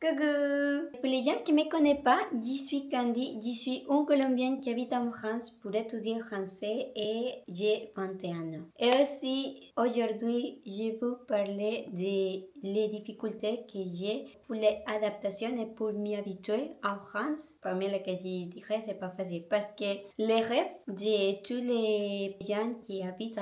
Coucou! Pour les gens qui ne me connaissent pas, je suis Candy, je suis une Colombienne qui habite en France pour étudier français et j'ai 21 ans. Et aussi, aujourd'hui, je vais vous parler des les difficultés que j'ai pour l'adaptation et pour m'y habituer en France. Parmi lesquelles je dirais c'est pas facile parce que les rêves de tous les gens qui habitent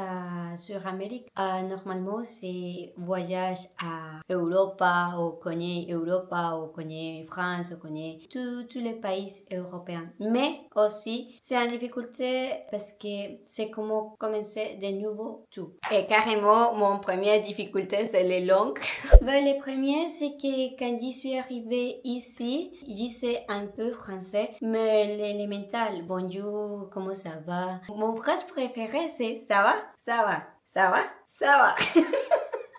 sur Amérique, normalement, c'est voyage à Europa, ou connaît Europa, ou connaît France, ou connaît tous les pays européens. Mais aussi, c'est une difficulté parce que c'est comment commencer de nouveau tout. Et carrément, mon première difficulté, c'est les langues. Ben, le premier, c'est que quand je suis arrivée ici, je sais un peu français, mais l'élémental, bonjour, comment ça va? Mon phrase préférée, c'est ça va, ça va, ça va, ça va.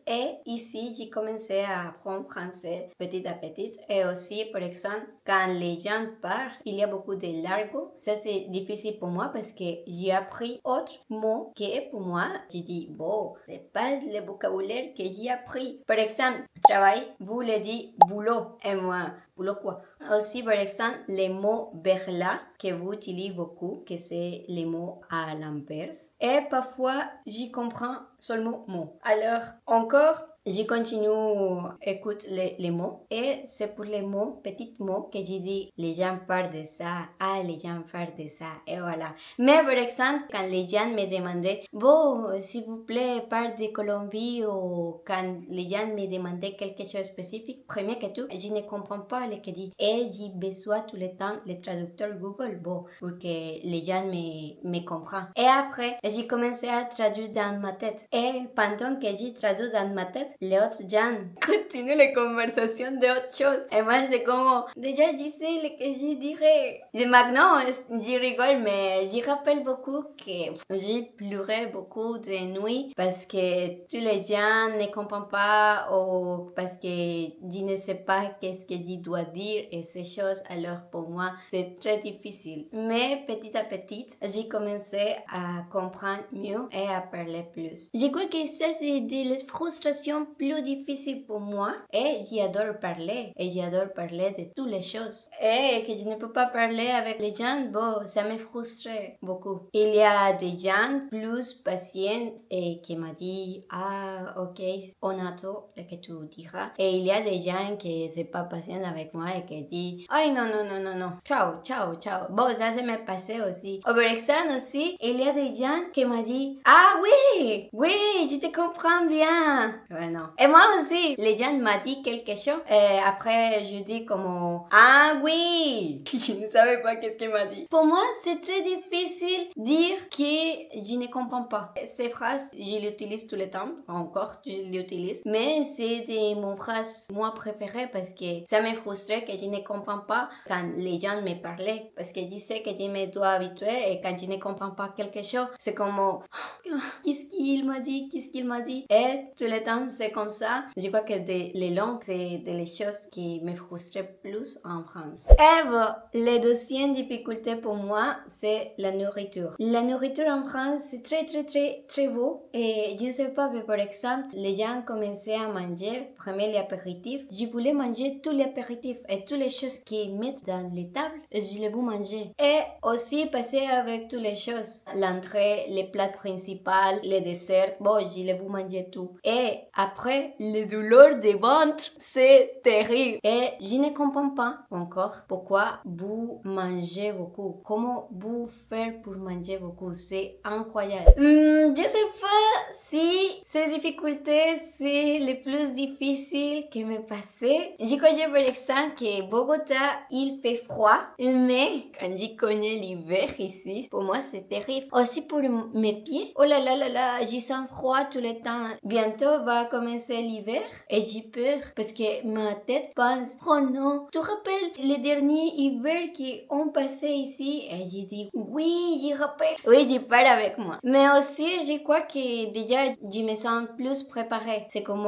Et ici, j'ai commencé à apprendre français petit à petit. Et aussi, par exemple, quand les gens parlent, il y a beaucoup de l'argot. Ça, c'est difficile pour moi parce que j'ai appris autre mot que pour moi. J'ai dit, bon, c'est pas le vocabulaire que j'ai appris. Par exemple, travail, vous le dites boulot. Et moi, boulot quoi? Aussi, par exemple, les mots berla que vous utilisez beaucoup, que c'est les mots à l'inverse. Et parfois, j'y comprends seulement mot. Alors, encore, je continue écoute les mots et c'est pour les mots, petits mots que j'ai dit les gens parlent de ça, les gens parlent de ça et voilà. Mais par exemple, quand les gens me demandaient, bon, s'il vous plaît, parle de Colombie ou quand les gens me demandaient quelque chose de spécifique, premier que tout, je ne comprends pas ce qu'ils disent et j'ai besoin tout le temps le traducteur Google, bon, pour que les gens me comprennent. Et après, j'ai commencé à traduire dans ma tête et pendant que j'ai traduit dans ma tête, les autres gens continuent les conversations d'autres choses. Et moi, c'est comme, déjà, je sais ce que je dirais. Et maintenant, je rigole, mais je rappelle beaucoup que j'ai pleuré beaucoup de nuits parce que tous les gens ne comprennent pas ou parce que je ne sais pas qu'est-ce que je dois dire et ces choses. Alors, pour moi, c'est très difficile. Mais petit à petit, j'ai commencé à comprendre mieux et à parler plus. Je crois que ça, c'est des frustrations plus difficiles pour moi et j'adore parler et j'adore parler de toutes les choses et que je ne peux pas parler avec les gens, bon, ça me frustre beaucoup. Il y a des gens plus patients et qui m'ont dit ok, on attend ce que tu diras, et il y a des gens qui ne sont pas patients avec moi et qui disent non, ciao, ciao, ciao. Bon, ça m'est passé aussi. Au Brexit aussi, il y a des gens qui m'ont dit oui, je te comprends bien. Ouais, non. Et moi aussi, les gens m'ont dit quelque chose. Et après, je dis comme oui. Je ne savais pas qu'est-ce qu'il m'a dit. Pour moi, c'est très difficile de dire que je ne comprends pas. Ces phrases, je les utilise tout le temps. Encore, je les utilise. Mais c'est mon phrase, moi, préférée parce que ça me frustre que je ne comprends pas quand les gens me parlaient. Parce que je sais que je me dois habituer et quand je ne comprends pas quelque chose, c'est comme qu'est-ce qu'il m'a dit, qu'est-ce qu'il m'a dit. Et tout le temps, c'est comme ça. Je crois que les langues, c'est des choses qui me frustrent plus en France. Et bon, la deuxième difficulté pour moi, c'est la nourriture. La nourriture en France, c'est très beau. Et je ne sais pas, mais par exemple, les gens commençaient à manger, premier les apéritifs. Je voulais manger tous les apéritifs et toutes les choses qu'ils mettent dans les tables, je les veux manger. Et aussi passer avec toutes les choses. L'entrée, les plats principaux, les desserts, bon, je les veux manger tout. Et après, les douleurs de ventre, c'est terrible. Et je ne comprends pas encore pourquoi vous mangez beaucoup. Comment vous faire pour manger beaucoup? C'est incroyable. Je sais pas si ces difficultés, c'est le plus difficile que me passé. Je connais par exemple que Bogota, il fait froid, mais quand je connais l'hiver ici, pour moi c'est terrible. Aussi pour mes pieds, oh là, je sens froid tout le temps. Bientôt va commencer l'hiver et j'ai peur parce que ma tête pense, oh non, tu te rappelles les derniers hivers qu'on passait ici? Et j'ai dit, oui, je rappelle. Oui, je parle avec moi. Mais aussi, je crois que déjà, je me sens plus préparée. C'est comme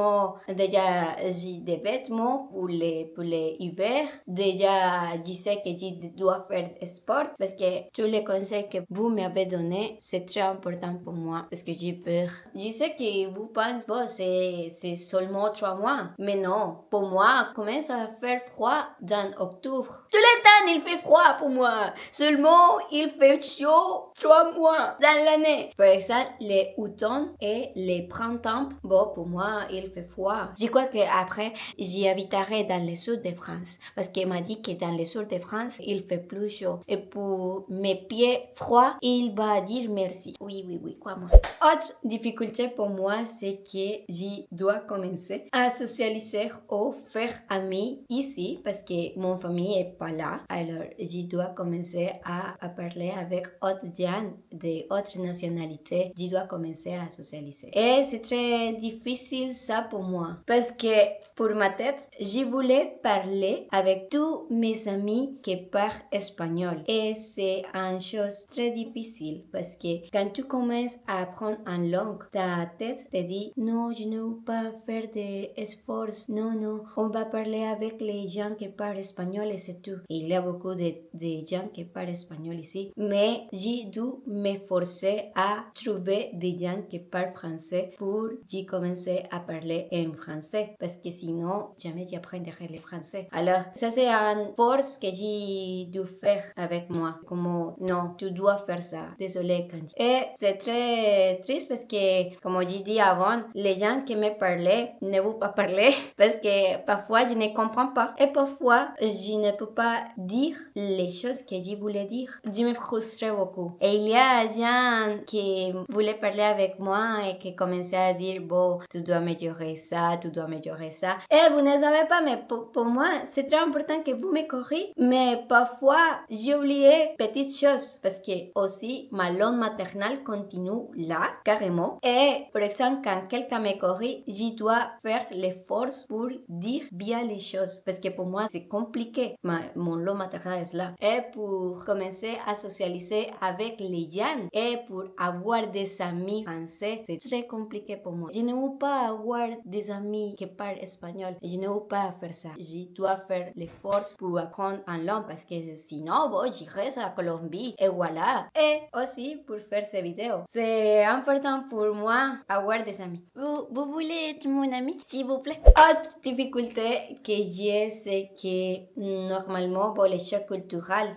déjà, j'ai des vêtements pour les hivers. Déjà, je sais que je dois faire sport parce que tous les conseils que vous m'avez donnés, c'est très important pour moi parce que j'ai peur. Je sais que vous pensez, bon, c'est que c'est seulement 3 mois. Mais non, pour moi, commence à faire froid dans octobre. Tout le temps, il fait froid pour moi. Seulement, il fait chaud 3 mois dans l'année. Par exemple, les automnes et les printemps, bon, pour moi, il fait froid. Je crois qu'après, j'y habiterai dans le sud de France. Parce qu'il m'a dit que dans le sud de France, il fait plus chaud. Et pour mes pieds froids, il va dire merci. Oui, quoi moi. Autre difficulté pour moi, c'est que je dois commencer à socialiser ou faire amis ici parce que mon famille est pas là. Alors, je dois commencer à parler avec autres gens d'autres nationalités. Je dois commencer à socialiser. Et c'est très difficile ça pour moi parce que pour ma tête, je voulais parler avec tous mes amis qui parlent espagnol. Et c'est une chose très difficile parce que quand tu commences à apprendre une langue, ta tête te dit non, je ne veux pas faire d'efforts. Non, on va parler avec les gens qui parlent espagnol et c'est tout. Il y a beaucoup de gens qui parlent espagnol ici, mais j'ai dû m'efforcer à trouver des gens qui parlent français pour y commencer à parler en français parce que sinon, jamais j'apprendrai le français. Alors, ça c'est une force que j'ai dû faire avec moi. Comme, non, tu dois faire ça. Désolé, Candy. Et c'est très triste parce que, comme j'ai dit avant, les gens qui me parlaient ne veulent pas parler parce que parfois je ne comprends pas. Et parfois, je ne peux pas dire les choses que je voulais dire. Je me frustrais beaucoup. Et il y a des gens qui voulaient parler avec moi et qui commençaient à dire, bon, tu dois améliorer ça, tu dois améliorer ça. Et vous ne savez pas, mais pour moi, c'est très important que vous me corrigez. Mais parfois, j'ai oublié petites choses parce que aussi, ma langue maternelle continue là, carrément. Et par exemple, quand quelqu'un me corrige, je dois faire l'effort pour dire bien les choses parce que pour moi, c'est compliqué. Mon langue maternelle est là. Et pour commencer à socialiser avec les gens et pour avoir des amis français, c'est très compliqué pour moi. Je ne veux pas avoir des amis qui parlent espagnol. Je ne veux pas faire ça. Je dois faire l'effort pour apprendre en langue parce que sinon, bon, je reste à la Colombie et voilà. Et aussi pour faire ces vidéos. C'est important pour moi avoir des amis. Vous voulez être mon ami, s'il vous plaît? Autre difficulté que j'ai, c'est que normalement, bon, les chocs culturels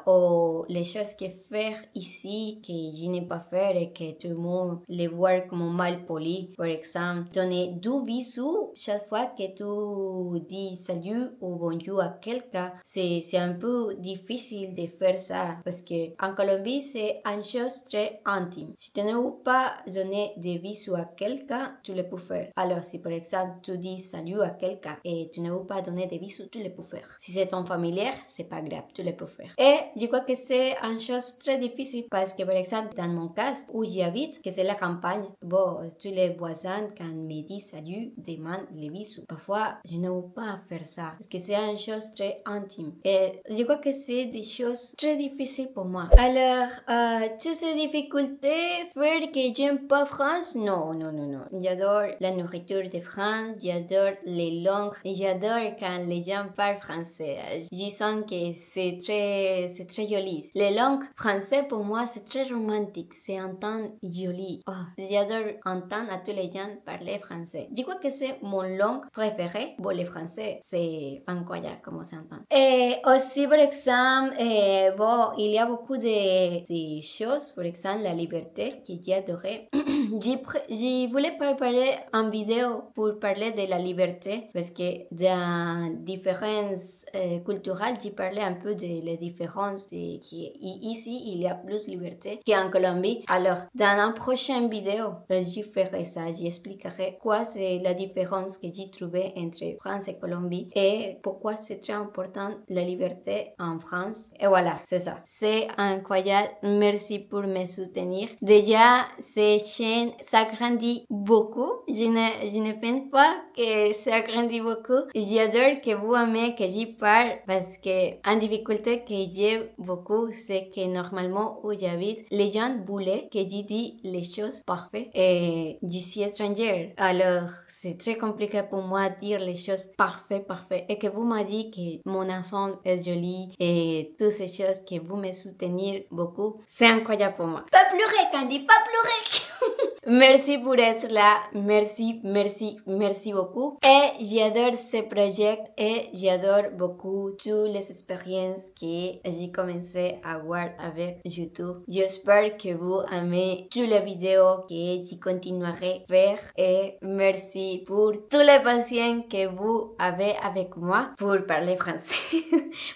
ou les choses que faire ici que je n'ai pas fait et que tout le monde les voit comme mal poli. Par exemple, donner 2 bisous chaque fois que tu dis salut ou bonjour à quelqu'un, c'est un peu difficile de faire ça parce que en Colombie, c'est une chose très intime. Si tu ne veux pas donner des bisous à quelqu'un, tu le peux faire. Alors, si par exemple, tu dis salut à quelqu'un et tu ne veux pas donner des bisous, tu le peux faire. Si c'est ton familier, c'est pas grave, tu le peux faire. Et je crois que c'est une chose très difficile parce que par exemple, dans mon cas, où j'habite, que c'est la campagne, bon, tous les voisins, quand me disent salut, demandent les bisous. Parfois, je ne veux pas faire ça parce que c'est une chose très intime. Et je crois que c'est des choses très difficiles pour moi. Alors, toutes ces difficultés, faire que j'aime pas France, non. J'adore la nourriture de France, j'adore les langues, j'adore quand les gens parlent français. Je sens que c'est très joli. Les langues françaises, pour moi, c'est très romantique. C'est un temps joli. Oh, j'adore entendre à tous les gens parler français. Je crois que c'est mon langue préférée. Bon, le français, c'est incroyable comment ça entend. Et aussi, par exemple, bon, il y a beaucoup de choses. Par exemple, la liberté que j'ai adoré. Je voulais préparer une vidéo pour parler de la liberté parce que dans différences culturelles, j'ai parlé un peu de la différence ici, il y a plus de liberté qu'en Colombie. Alors, dans une prochaine vidéo, je ferai ça, j'expliquerai quoi c'est la différence que j'ai trouvée entre France et Colombie et pourquoi c'est très important la liberté en France. Et voilà, c'est ça. C'est incroyable. Merci pour me soutenir. Déjà, cette chaîne s'agrandit beaucoup. Je ne pense pas que ça grandit beaucoup. J'adore que vous aimez que j'y parle parce que une difficulté que j'ai beaucoup, c'est que normalement où j'habite, les gens voulaient que je dise les choses parfaites et je suis étrangère. Alors, c'est très compliqué pour moi de dire les choses parfaites. Et que vous m'avez dit que mon accent est joli et toutes ces choses que vous me soutenez beaucoup, c'est incroyable pour moi. Pas pleurer, Candy, pas pleurer! Merci pour être là. Merci, merci, merci beaucoup. Et j'adore ce projet et j'adore beaucoup toutes les expériences que j'ai commencé à voir avec YouTube. J'espère que vous aimez toutes les vidéos que je continuerai à faire et merci pour tous les patients que vous avez avec moi pour parler français.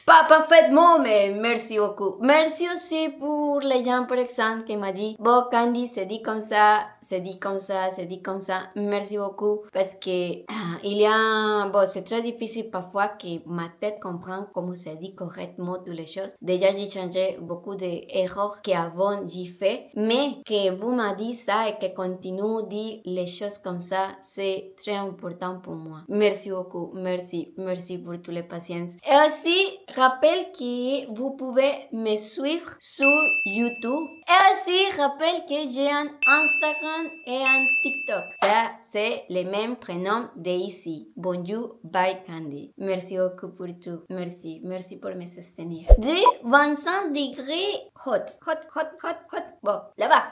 Pas parfaitement, mais merci beaucoup. Merci aussi pour les gens, par exemple, qui m'ont dit, bon, Candy, c'est dit comme ça, c'est dit comme ça, c'est dit comme ça. Merci beaucoup parce que c'est très difficile parfois que ma tête comprenne comment c'est dit correctement toutes les choses. Déjà, j'ai changé beaucoup d'erreurs qu'avant j'ai fait, mais que vous m'avez dit ça et que continue de dire les choses comme ça, c'est très important pour moi. Merci beaucoup. Merci. Merci pour toutes les patience. Et aussi, rappelle que vous pouvez me suivre sur YouTube. Et aussi, rappelle que j'ai un Instagram et un TikTok. Ça, c'est le même prénom d'ici. Bonjour, bye Candy. Merci beaucoup pour tout. Merci. Merci pour me soutenir. De 25 degrés hot. Hot, hot, hot, hot. Bon, là-bas.